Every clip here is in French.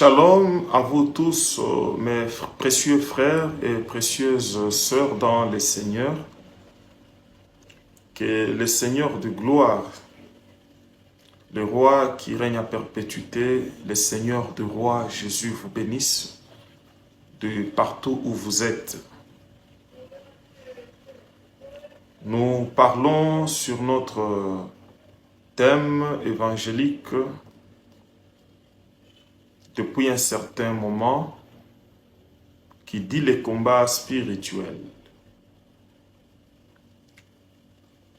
Shalom à vous tous, mes précieux frères et précieuses sœurs dans le Seigneur. Que le Seigneur de gloire, le roi qui règne à perpétuité, le Seigneur de rois Jésus vous bénisse de partout où vous êtes. Nous parlons sur notre thème évangélique depuis un certain moment qui dit les combats spirituels.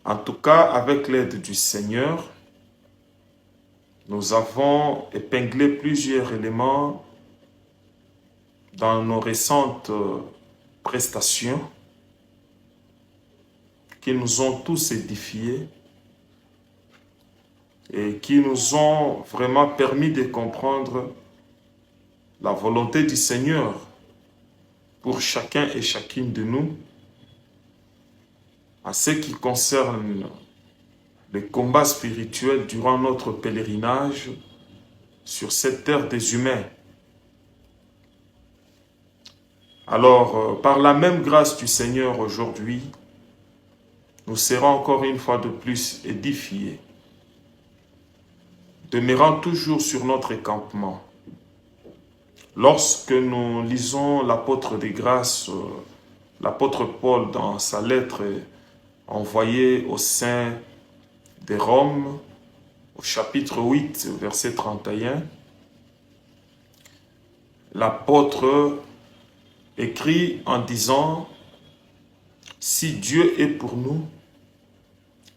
En tout cas, avec l'aide du Seigneur, nous avons épinglé plusieurs éléments dans nos récentes prestations qui nous ont tous édifiés et qui nous ont vraiment permis de comprendre la volonté du Seigneur pour chacun et chacune de nous à ce qui concerne les combats spirituels durant notre pèlerinage sur cette terre des humains. Alors, par la même grâce du Seigneur aujourd'hui, nous serons encore une fois de plus édifiés, demeurant toujours sur notre campement. Lorsque nous lisons l'apôtre des grâces, l'apôtre Paul dans sa lettre envoyée aux saints de Rome, au chapitre 8, verset 31, l'apôtre écrit en disant « Si Dieu est pour nous,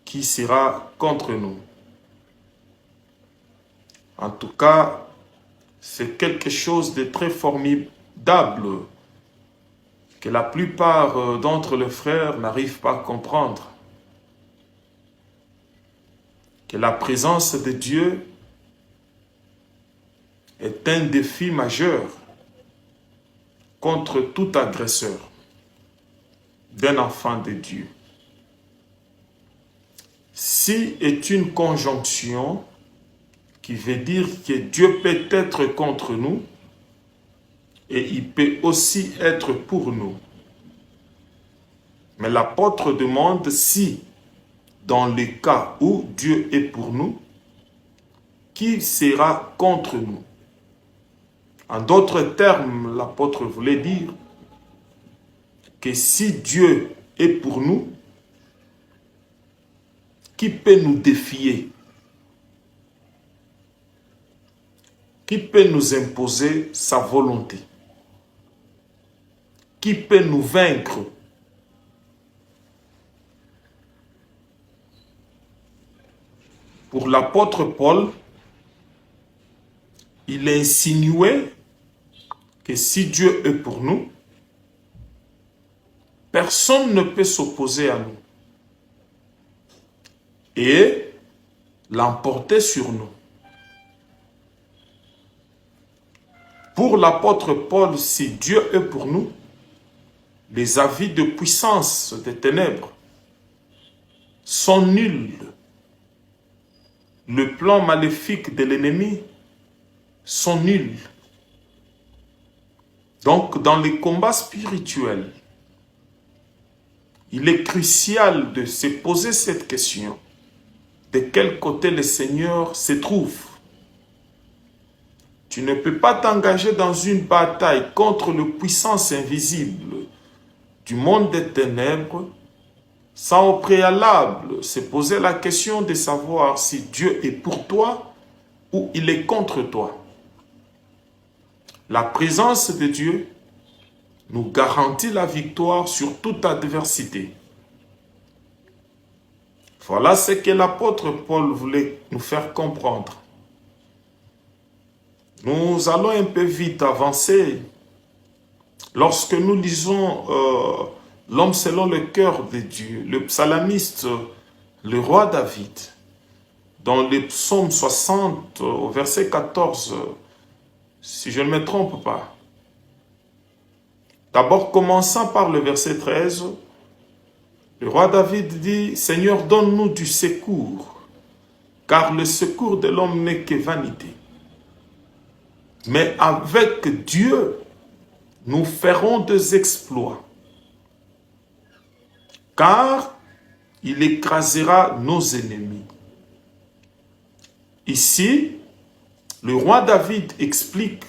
qui sera contre nous ?» En tout cas, c'est quelque chose de très formidable que la plupart d'entre les frères n'arrivent pas à comprendre. Que la présence de Dieu est un défi majeur contre tout agresseur d'un enfant de Dieu. Si est une conjonction qui veut dire que Dieu peut être contre nous et il peut aussi être pour nous. Mais l'apôtre demande si, dans le cas où Dieu est pour nous, qui sera contre nous? En d'autres termes, l'apôtre voulait dire que si Dieu est pour nous, qui peut nous défier? Qui peut nous imposer sa volonté? Qui peut nous vaincre? Pour l'apôtre Paul, il insinuait que si Dieu est pour nous, personne ne peut s'opposer à nous et l'emporter sur nous. Pour l'apôtre Paul, si Dieu est pour nous, les avis de puissance des ténèbres sont nuls. Le plan maléfique de l'ennemi sont nuls. Donc, dans les combats spirituels, il est crucial de se poser cette question. De quel côté le Seigneur se trouve? Tu ne peux pas t'engager dans une bataille contre les puissances invisibles du monde des ténèbres sans au préalable se poser la question de savoir si Dieu est pour toi ou il est contre toi. La présence de Dieu nous garantit la victoire sur toute adversité. Voilà ce que l'apôtre Paul voulait nous faire comprendre. Nous allons un peu vite avancer. Lorsque nous lisons l'homme selon le cœur de Dieu, le psalamiste, le roi David, dans le psaume 60, au verset 14, si je ne me trompe pas. D'abord, commençant par le verset 13, le roi David dit « Seigneur, donne-nous du secours, car le secours de l'homme n'est que vanité. » Mais avec Dieu, nous ferons des exploits. Car il écrasera nos ennemis. Ici, le roi David explique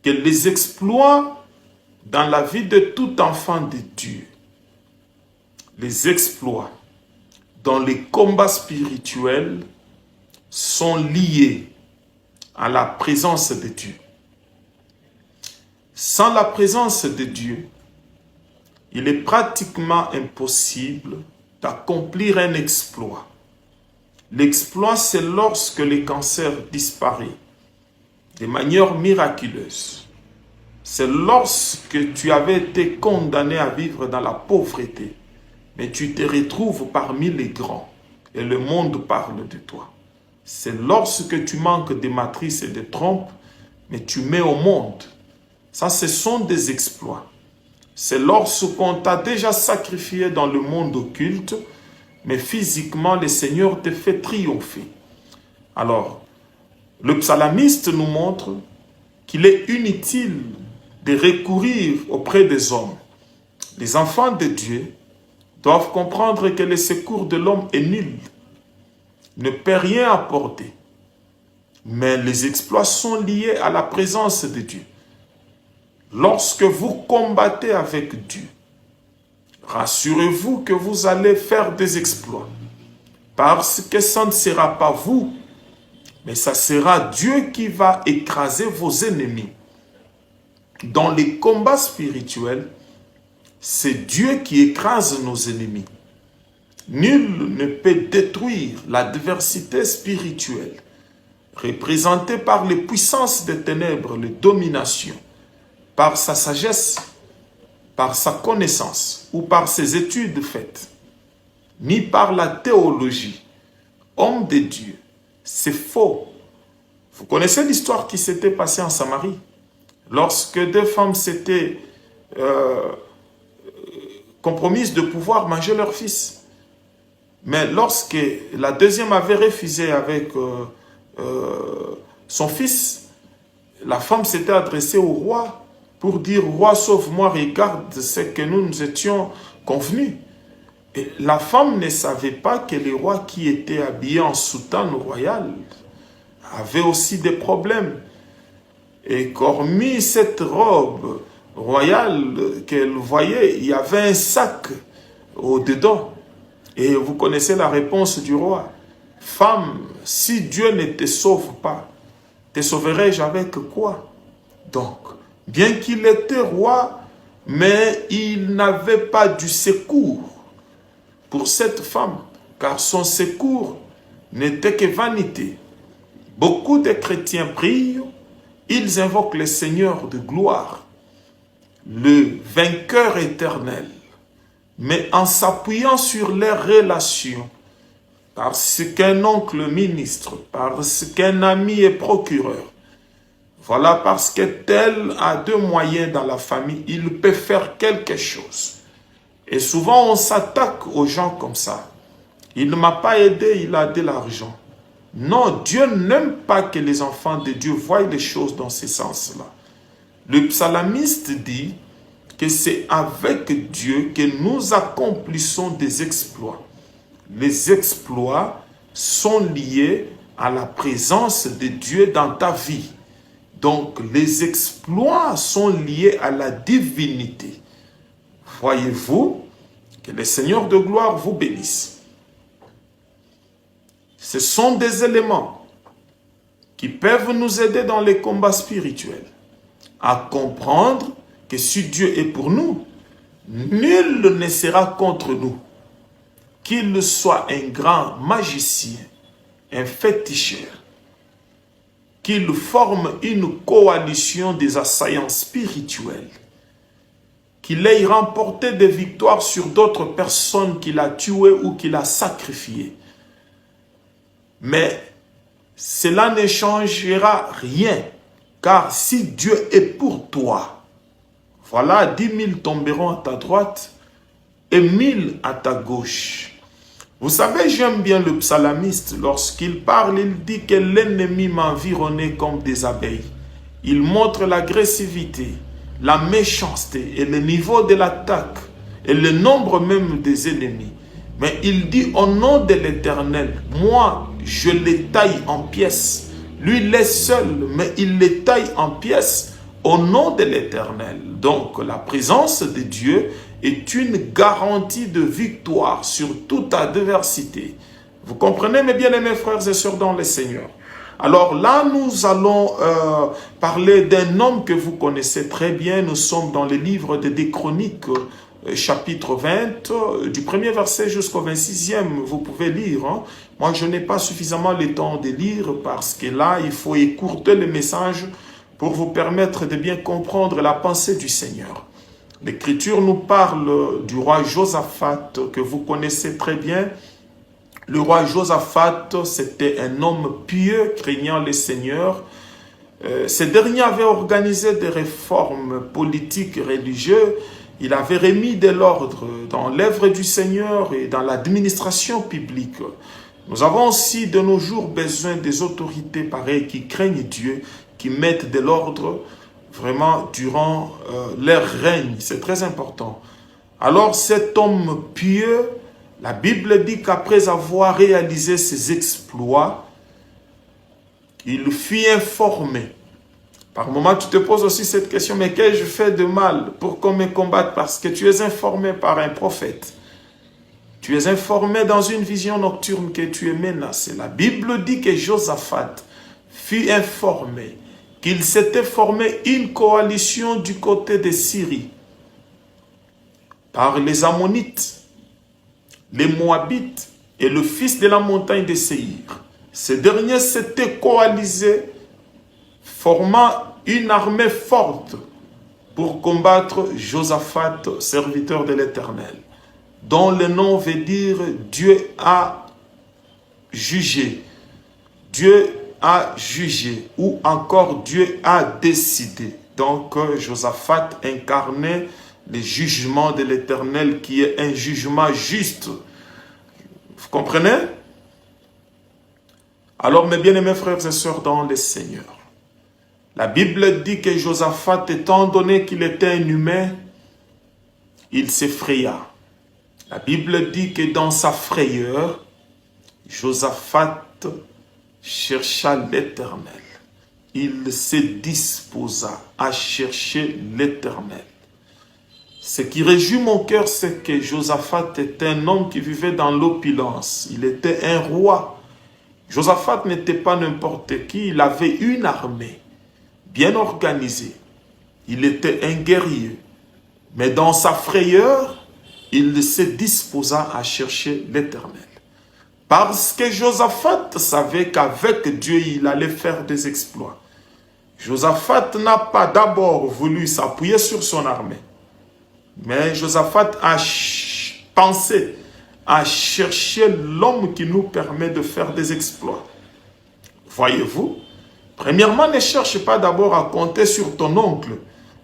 que les exploits dans la vie de tout enfant de Dieu, les exploits dans les combats spirituels sont liés à la présence de Dieu. Sans la présence de Dieu, il est pratiquement impossible d'accomplir un exploit. L'exploit, c'est lorsque le cancer disparaît de manière miraculeuse. C'est lorsque tu avais été condamné à vivre dans la pauvreté, mais tu te retrouves parmi les grands et le monde parle de toi. C'est lorsque tu manques de matrice et de trompe, mais tu mets au monde. Ça, ce sont des exploits. C'est lorsqu'on t'a déjà sacrifié dans le monde occulte, mais physiquement, le Seigneur te fait triompher. Alors, le psalamiste nous montre qu'il est inutile de recourir auprès des hommes. Les enfants de Dieu doivent comprendre que le secours de l'homme est nul, ne peut rien apporter. Mais les exploits sont liés à la présence de Dieu. Lorsque vous combattez avec Dieu, rassurez-vous que vous allez faire des exploits. Parce que ça ne sera pas vous, mais ça sera Dieu qui va écraser vos ennemis. Dans les combats spirituels, c'est Dieu qui écrase nos ennemis. Nul ne peut détruire l'adversité spirituelle, représentée par les puissances des ténèbres, les dominations, par sa sagesse, par sa connaissance ou par ses études faites, ni par la théologie. Homme de Dieu, c'est faux. Vous connaissez l'histoire qui s'était passée en Samarie, lorsque deux femmes s'étaient compromises de pouvoir manger leur fils. Mais lorsque la deuxième avait refusé avec son fils, la femme s'était adressée au roi pour dire « Roi, sauve-moi, regarde ce que nous étions convenus ». Et la femme ne savait pas que le roi qui était habillé en soutane royale avait aussi des problèmes. Et qu'hormis cette robe royale qu'elle voyait, il y avait un sac au-dedans. Et vous connaissez la réponse du roi. « Femme, si Dieu ne te sauve pas, te sauverai-je avec quoi ?» Donc, bien qu'il était roi, mais il n'avait pas du secours pour cette femme, car son secours n'était que vanité. Beaucoup de chrétiens prient, ils invoquent le Seigneur de gloire, le vainqueur éternel, mais en s'appuyant sur les relations, parce qu'un oncle ministre, parce qu'un ami est procureur, voilà, parce que tel a deux moyens dans la famille, il peut faire quelque chose. Et souvent, on s'attaque aux gens comme ça. Il ne m'a pas aidé, il a de l'argent. Non, Dieu n'aime pas que les enfants de Dieu voient les choses dans ce sens-là. Le psalamiste dit que c'est avec Dieu que nous accomplissons des exploits. Les exploits sont liés à la présence de Dieu dans ta vie. Donc, les exploits sont liés à la divinité. Voyez-vous, que le Seigneur de gloire vous bénisse. Ce sont des éléments qui peuvent nous aider dans les combats spirituels à comprendre que si Dieu est pour nous, nul ne sera contre nous. Qu'il soit un grand magicien, un féticheur, qu'il forme une coalition des assaillants spirituels, qu'il ait remporté des victoires sur d'autres personnes qu'il a tuées ou qu'il a sacrifiées. Mais cela ne changera rien, car si Dieu est pour toi, voilà 10 000 tomberont à ta droite et 1000 à ta gauche. Vous savez, j'aime bien le psalamiste. Lorsqu'il parle, il dit que l'ennemi m'environnait comme des abeilles. Il montre l'agressivité, la méchanceté et le niveau de l'attaque et le nombre même des ennemis. Mais il dit au nom de l'Éternel, moi je les taille en pièces. Lui il est seul, mais il les taille en pièces au nom de l'Éternel. Donc la présence de Dieu est une garantie de victoire sur toute adversité. Vous comprenez mes bien-aimés frères et sœurs dans le Seigneur? Alors là, nous allons parler d'un homme que vous connaissez très bien. Nous sommes dans le livre des Chroniques, chapitre 20, du premier verset jusqu'au 26e. Vous pouvez lire. Hein. Moi, je n'ai pas suffisamment le temps de lire parce que là, il faut écourter le message pour vous permettre de bien comprendre la pensée du Seigneur. L'Écriture nous parle du roi Josaphat que vous connaissez très bien. Le roi Josaphat, c'était un homme pieux, craignant le Seigneur. Ce dernier avait organisé des réformes politiques et religieuses. Il avait remis de l'ordre dans l'œuvre du Seigneur et dans l'administration publique. Nous avons aussi de nos jours besoin des autorités pareilles qui craignent Dieu, qui mettent de l'ordre vraiment durant leur règne. C'est très important. Alors cet homme pieux, la Bible dit qu'après avoir réalisé ses exploits, il fut informé. Par moment, tu te poses aussi cette question, mais qu'ai-je fait de mal pour qu'on me combatte? Parce que tu es informé par un prophète. Tu es informé dans une vision nocturne que tu es menacé. La Bible dit que Josaphat fut informé qu'il s'était formé une coalition du côté de Syrie par les Ammonites, les Moabites et le fils de la montagne de Séhir. Ces derniers s'étaient coalisés, formant une armée forte pour combattre Josaphat, serviteur de l'Éternel, dont le nom veut dire Dieu a jugé. Dieu a jugé ou encore Dieu a décidé. Donc Josaphat incarnait le jugement de l'Éternel qui est un jugement juste. Vous comprenez? Alors mes bien-aimés frères et sœurs dans le Seigneur, la Bible dit que Josaphat, étant donné qu'il était un humain, il s'effraya. La Bible dit que dans sa frayeur, Josaphat chercha l'Éternel. Il se disposa à chercher l'Éternel. Ce qui réjouit mon cœur, c'est que Josaphat était un homme qui vivait dans l'opulence. Il était un roi. Josaphat n'était pas n'importe qui. Il avait une armée bien organisée. Il était un guerrier. Mais dans sa frayeur, il se disposa à chercher l'Éternel. Parce que Josaphat savait qu'avec Dieu, il allait faire des exploits. Josaphat n'a pas d'abord voulu s'appuyer sur son armée. Mais Josaphat a pensé à chercher l'homme qui nous permet de faire des exploits. Voyez-vous, premièrement, ne cherche pas d'abord à compter sur ton oncle,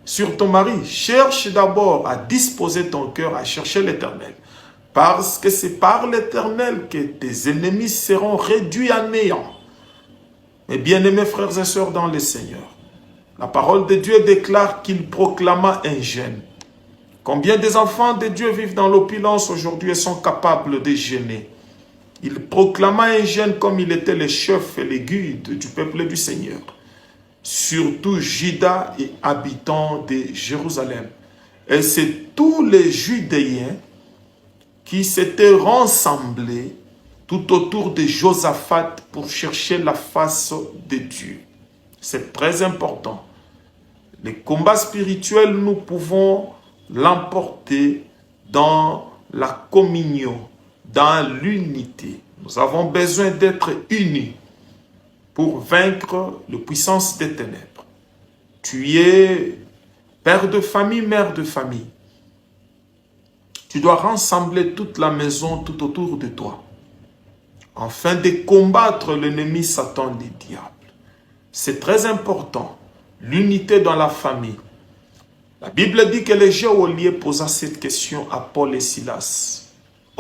sur ton mari. Cherche d'abord à disposer ton cœur à chercher l'Éternel. Parce que c'est par l'Éternel que tes ennemis seront réduits à néant. Mes bien-aimés frères et sœurs dans le Seigneur, la parole de Dieu déclare qu'il proclama un jeûne. Combien des enfants de Dieu vivent dans l'opulence aujourd'hui et sont capables de jeûner? Il proclama un jeûne comme il était le chef et le guide du peuple du Seigneur. Surtout Juda et habitants de Jérusalem. Et c'est tous les Judéens qui s'étaient rassemblés tout autour de Josaphat pour chercher la face de Dieu. C'est très important. Les combats spirituels, nous pouvons l'emporter dans la communion, dans l'unité. Nous avons besoin d'être unis pour vaincre la puissance des ténèbres. Tu es père de famille, mère de famille. Tu dois rassembler toute la maison tout autour de toi, afin de combattre l'ennemi Satan des diables. C'est très important, l'unité dans la famille. La Bible dit que le geôlier posa cette question à Paul et Silas.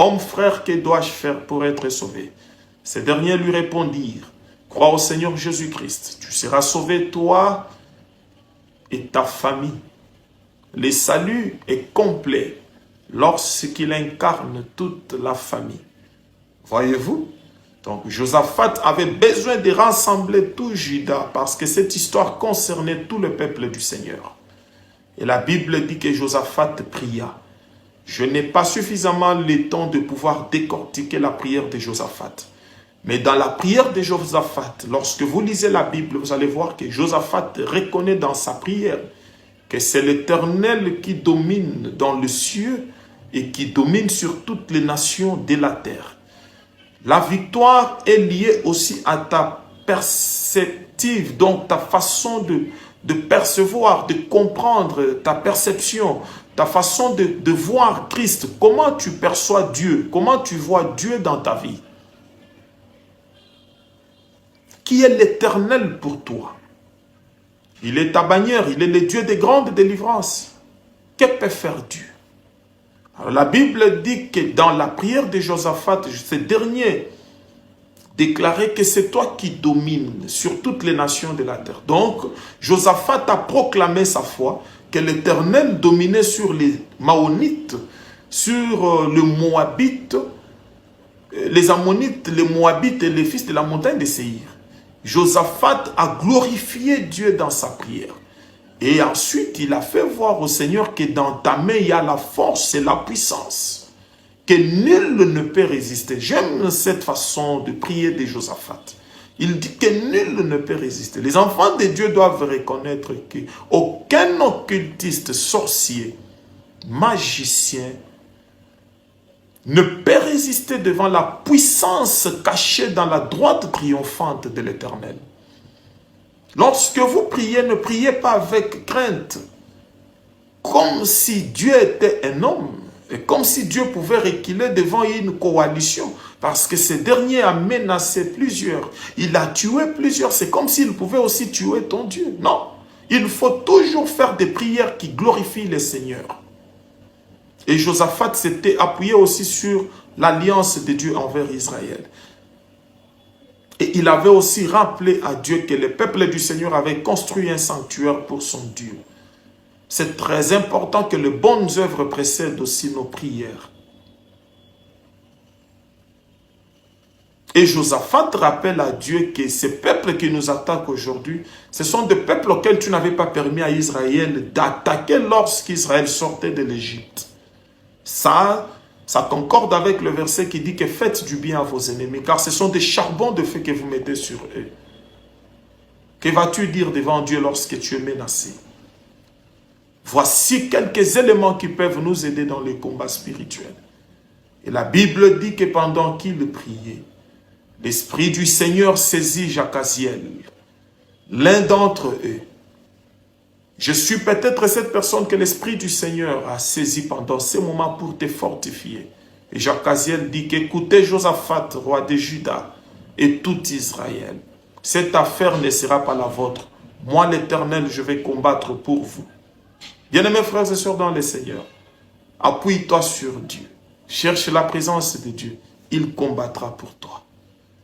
Homme frère, que dois-je faire pour être sauvé? Ces derniers lui répondirent, crois au Seigneur Jésus-Christ, tu seras sauvé, toi et ta famille. Le salut est complet lorsqu'il incarne toute la famille. Voyez-vous? Donc Josaphat avait besoin de rassembler tout Juda parce que cette histoire concernait tout le peuple du Seigneur. Et la Bible dit que Josaphat pria. Je n'ai pas suffisamment le temps de pouvoir décortiquer la prière de Josaphat. Mais dans la prière de Josaphat, lorsque vous lisez la Bible, vous allez voir que Josaphat reconnaît dans sa prière que c'est l'Éternel qui domine dans le ciel et qui domine sur toutes les nations de la terre. La victoire est liée aussi à ta perceptive, donc ta façon de percevoir, de comprendre, ta perception, ta façon de voir Christ. Comment tu perçois Dieu? Comment tu vois Dieu dans ta vie? Qui est l'Éternel pour toi? Il est ta bannière, il est le Dieu des grandes délivrances. Que peut faire Dieu? Alors, la Bible dit que dans la prière de Josaphat, ce dernier déclarait que c'est toi qui domines sur toutes les nations de la terre. Donc, Josaphat a proclamé sa foi, que l'Éternel dominait sur les Maonites, sur le Moabite, les Ammonites, les Moabites et les fils de la montagne de Séhir. Josaphat a glorifié Dieu dans sa prière. Et ensuite, il a fait voir au Seigneur que dans ta main, il y a la force et la puissance. Que nul ne peut résister. J'aime cette façon de prier de Josaphat. Il dit que nul ne peut résister. Les enfants de Dieu doivent reconnaître qu'aucun occultiste, sorcier, magicien, ne peut résister devant la puissance cachée dans la droite triomphante de l'Éternel. Lorsque vous priez, ne priez pas avec crainte, comme si Dieu était un homme, et comme si Dieu pouvait reculer devant une coalition, parce que ce dernier a menacé plusieurs, il a tué plusieurs, c'est comme s'il pouvait aussi tuer ton Dieu. Non, il faut toujours faire des prières qui glorifient le Seigneur. Et Josaphat s'était appuyé aussi sur l'alliance de Dieu envers Israël. Et il avait aussi rappelé à Dieu que le peuple du Seigneur avait construit un sanctuaire pour son Dieu. C'est très important que les bonnes œuvres précèdent aussi nos prières. Et Josaphat rappelle à Dieu que ces peuples qui nous attaquent aujourd'hui, ce sont des peuples auxquels tu n'avais pas permis à Israël d'attaquer lorsqu'Israël sortait de l'Égypte. Ça concorde avec le verset qui dit que faites du bien à vos ennemis, car ce sont des charbons de feu que vous mettez sur eux. Que vas-tu dire devant Dieu lorsque tu es menacé? Voici quelques éléments qui peuvent nous aider dans les combats spirituels. Et la Bible dit que pendant qu'il priait, l'Esprit du Seigneur saisit Jacaziel, l'un d'entre eux. Je suis peut-être cette personne que l'Esprit du Seigneur a saisi pendant ces moments pour te fortifier. Et Jacaziel dit qu'écoutez Josaphat, roi de Juda, et tout Israël. Cette affaire ne sera pas la vôtre. Moi, l'Éternel, je vais combattre pour vous. Bien-aimés frères et sœurs dans le Seigneur, appuie-toi sur Dieu. Cherche la présence de Dieu. Il combattra pour toi.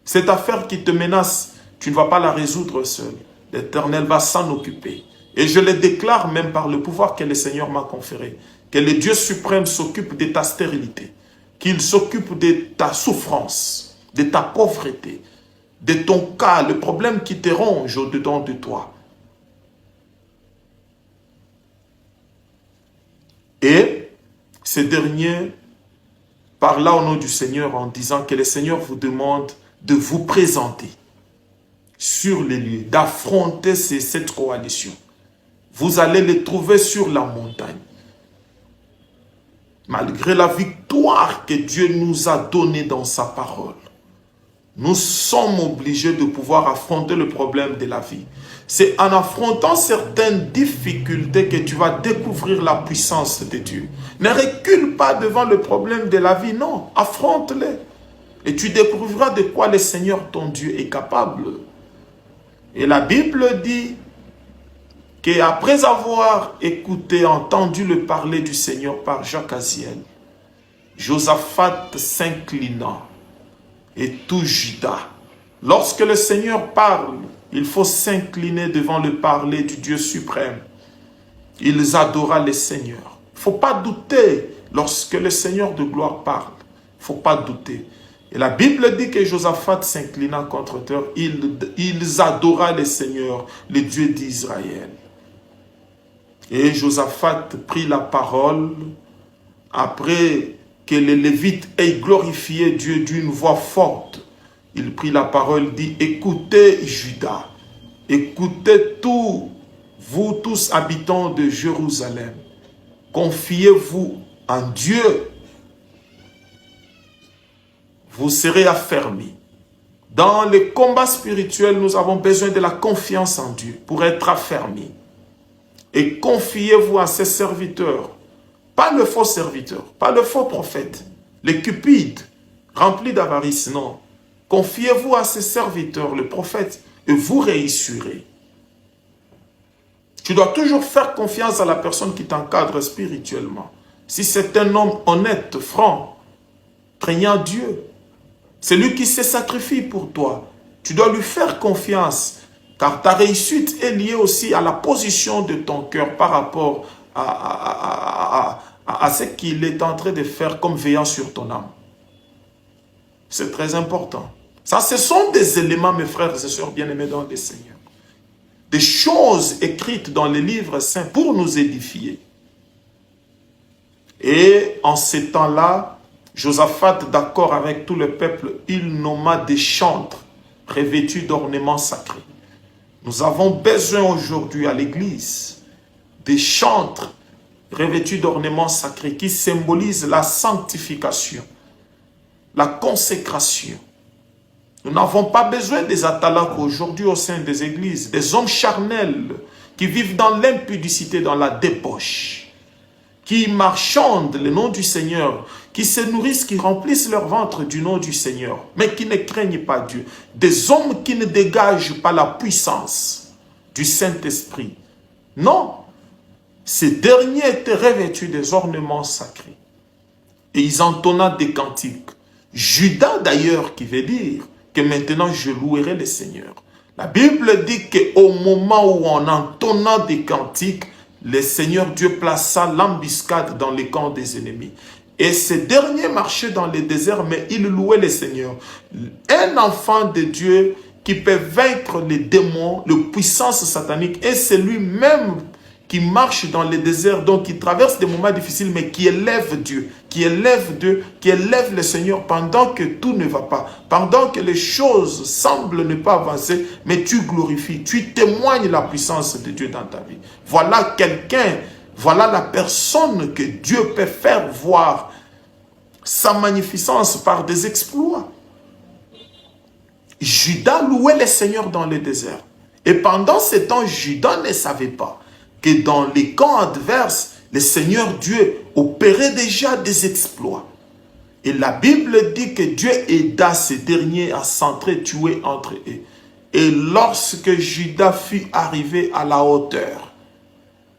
Cette affaire qui te menace, tu ne vas pas la résoudre seul. L'Éternel va s'en occuper. Et je le déclare même par le pouvoir que le Seigneur m'a conféré. Que le Dieu suprême s'occupe de ta stérilité. Qu'il s'occupe de ta souffrance, de ta pauvreté, de ton cas, le problème qui te ronge au-dedans de toi. Et ce dernier parla au nom du Seigneur en disant que le Seigneur vous demande de vous présenter sur les lieux, d'affronter cette coalition. Vous allez les trouver sur la montagne. Malgré la victoire que Dieu nous a donnée dans sa parole, nous sommes obligés de pouvoir affronter le problème de la vie. C'est en affrontant certaines difficultés que tu vas découvrir la puissance de Dieu. Ne recule pas devant le problème de la vie, non, affronte-les. Et tu découvriras de quoi le Seigneur ton Dieu est capable. Et la Bible dit qu'après avoir écouté, entendu le parler du Seigneur par Jacaziel, Josaphat s'inclina et tout Juda. Lorsque le Seigneur parle, il faut s'incliner devant le parler du Dieu suprême. Ils adora le Seigneur. Il ne faut pas douter lorsque le Seigneur de gloire parle. Il ne faut pas douter. Et la Bible dit que Josaphat s'inclina contre terre. Ils adora le Seigneur, le Dieu d'Israël. Et Josaphat prit la parole après que les Lévites aient glorifié Dieu d'une voix forte. Il prit la parole, dit, écoutez Juda, écoutez tous, vous tous habitants de Jérusalem, confiez-vous en Dieu, vous serez affermis. Dans les combats spirituels, nous avons besoin de la confiance en Dieu pour être affermis. Et confiez-vous à ses serviteurs, pas le faux serviteur, pas le faux prophète, les cupides, remplis d'avarice, non. Confiez-vous à ses serviteurs, le prophète, et vous réussirez. Tu dois toujours faire confiance à la personne qui t'encadre spirituellement. Si c'est un homme honnête, franc, craignant Dieu, c'est lui qui se sacrifie pour toi. Tu dois lui faire confiance, car ta réussite est liée aussi à la position de ton cœur par rapport à ce qu'il est en train de faire comme veillant sur ton âme. C'est très important. Ça, ce sont des éléments, mes frères et sœurs bien-aimés dans le Seigneur. Des choses écrites dans les livres saints pour nous édifier. Et en ces temps-là, Josaphat, d'accord avec tout le peuple, il nomma des chantres revêtus d'ornements sacrés. Nous avons besoin aujourd'hui à l'église des chantres revêtus d'ornements sacrés qui symbolisent la sanctification, la consécration. Nous n'avons pas besoin des atalaks aujourd'hui au sein des églises, des hommes charnels qui vivent dans l'impudicité, dans la débauche, qui marchandent le nom du Seigneur, qui se nourrissent, qui remplissent leur ventre du nom du Seigneur, mais qui ne craignent pas Dieu. Des hommes qui ne dégagent pas la puissance du Saint-Esprit. Non, ces derniers étaient revêtus des ornements sacrés. Et ils entonnaient des cantiques. Judas d'ailleurs, qui veut dire que maintenant je louerai le Seigneur. La Bible dit qu'au moment où on entonna des cantiques, le Seigneur Dieu plaça l'embuscade dans les camps des ennemis. Et ces derniers marchaient dans le désert, mais ils louaient le Seigneur. Un enfant de Dieu qui peut vaincre les démons, les puissances sataniques, et c'est lui-même qui marche dans le désert, donc qui traverse des moments difficiles, mais qui élève Dieu, qui élève le Seigneur pendant que tout ne va pas, pendant que les choses semblent ne pas avancer, mais tu glorifies, tu témoignes la puissance de Dieu dans ta vie. Voilà quelqu'un, voilà la personne que Dieu peut faire voir sa magnificence par des exploits. Judas louait le Seigneur dans le désert. Et pendant ce temps, Judas ne savait pas que dans les camps adverses, le Seigneur Dieu opérait déjà des exploits. Et la Bible dit que Dieu aida ces derniers à s'entretuer entre eux. Et lorsque Judas fut arrivé à la hauteur,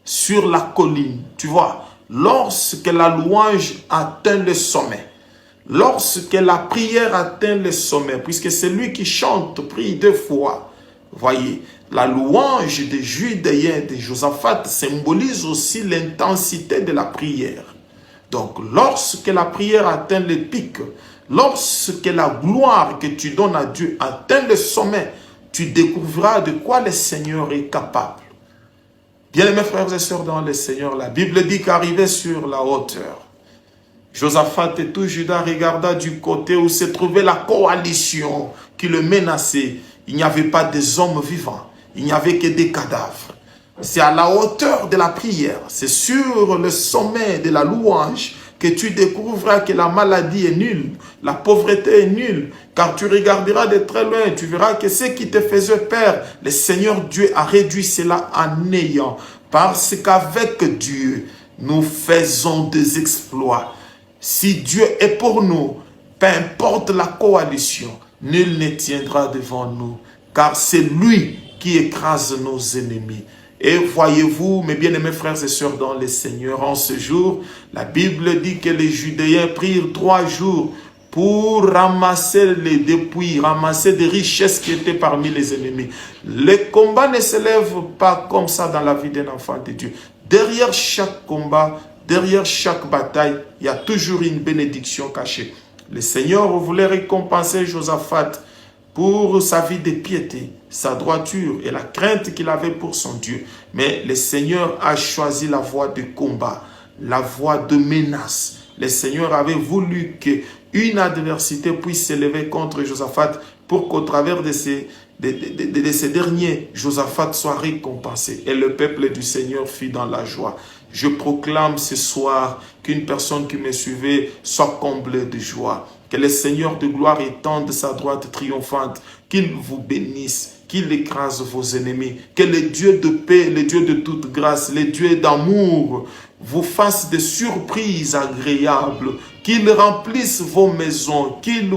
sur la colline, tu vois, lorsque la louange atteint le sommet, lorsque la prière atteint le sommet, puisque c'est lui qui chante, prie 2 fois, voyez, la louange des Judéens, de Josaphat, symbolise aussi l'intensité de la prière. Donc, lorsque la prière atteint le pic, lorsque la gloire que tu donnes à Dieu atteint le sommet, tu découvriras de quoi le Seigneur est capable. Bien, mes frères et sœurs dans le Seigneur, la Bible dit qu'arrivé sur la hauteur, Josaphat et tout Juda regarda du côté où se trouvait la coalition qui le menaçait. Il n'y avait pas des hommes vivants. Il n'y avait que des cadavres. C'est à la hauteur de la prière, c'est sur le sommet de la louange que tu découvriras que la maladie est nulle, la pauvreté est nulle, car tu regarderas de très loin, tu verras que ce qui te faisait peur, le Seigneur Dieu a réduit cela en néant, parce qu'avec Dieu, nous faisons des exploits. Si Dieu est pour nous, peu importe la coalition, nul ne tiendra devant nous, car c'est lui qui écrase nos ennemis. Et voyez-vous, mes bien-aimés frères et sœurs dans le Seigneur, en ce jour, la Bible dit que les Judéens prirent 3 jours pour ramasser les dépouilles, ramasser des richesses qui étaient parmi les ennemis. Les combats ne s'élèvent pas comme ça dans la vie d'un enfant de Dieu. Derrière chaque combat, derrière chaque bataille, il y a toujours une bénédiction cachée. Le Seigneur voulait récompenser Josaphat pour sa vie de piété, sa droiture et la crainte qu'il avait pour son Dieu. Mais le Seigneur a choisi la voie de combat, la voie de menace. Le Seigneur avait voulu qu'une adversité puisse s'élever contre Josaphat pour qu'au travers de ces derniers, Josaphat soit récompensé. Et le peuple du Seigneur fut dans la joie. Je proclame ce soir qu'une personne qui me suivait soit comblée de joie. Que le Seigneur de gloire étende sa droite triomphante. Qu'il vous bénisse, qu'il écrase vos ennemis. Que le Dieu de paix, le Dieu de toute grâce, le Dieu d'amour vous fasse des surprises agréables. Qu'il remplisse vos maisons, qu'il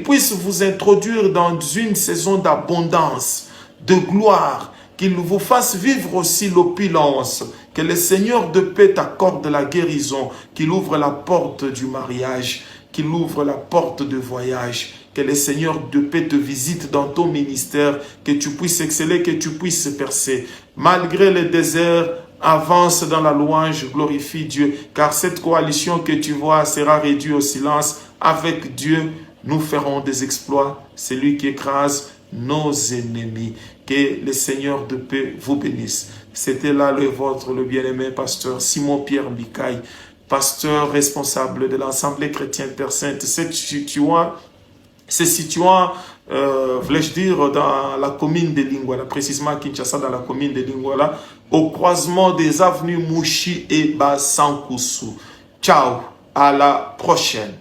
puisse vous introduire dans une saison d'abondance, de gloire, qu'il vous fasse vivre aussi l'opulence, que le Seigneur de paix t'accorde la guérison, qu'il ouvre la porte du mariage, qu'il ouvre la porte de voyage, que le Seigneur de paix te visite dans ton ministère, que tu puisses exceller, que tu puisses percer. Malgré le désert, avance dans la louange, glorifie Dieu, car cette coalition que tu vois sera réduite au silence. Avec Dieu, nous ferons des exploits. C'est lui qui écrase nos ennemis. Que le Seigneur de paix vous bénisse. C'était là le vôtre, le bien-aimé pasteur Simon-Pierre Mikaï, pasteur responsable de l'Assemblée chrétienne Terre Sainte, se situant, voulais-je dire, dans la commune de Lingouala, précisément à Kinshasa, dans la commune de Lingouala, au croisement des avenues Mouchi et Basankusu. Ciao, à la prochaine.